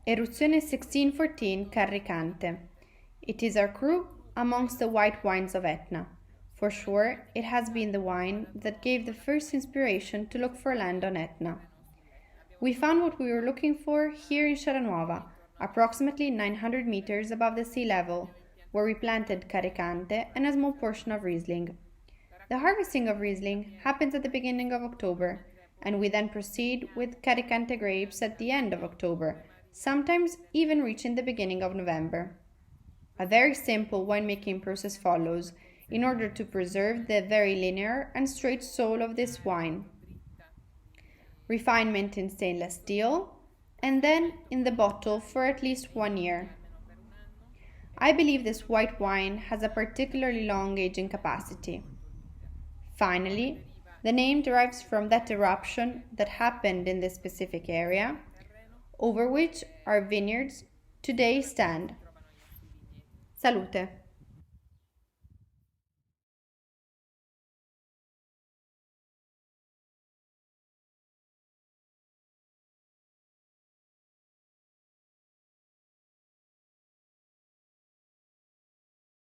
Eruzione 1614 Carricante. It is our cru amongst the white wines of Etna. For sure, it has been the wine that gave the first inspiration to look for land on Etna. We found what we were looking for here in Sciaranuova, approximately 900 meters above the sea level, where we planted Carricante and a small portion of Riesling. The harvesting of Riesling happens at the beginning of October, and we then proceed with Carricante grapes at the end of October, sometimes even reaching the beginning of November. A very simple winemaking process follows in order to preserve the very linear and straight soul of this wine. Refinement in stainless steel, and then in the bottle for at least 1 year. I believe this white wine has a particularly long aging capacity. Finally, the name derives from that eruption that happened in this specific area, over which our vineyards today stand. Salute!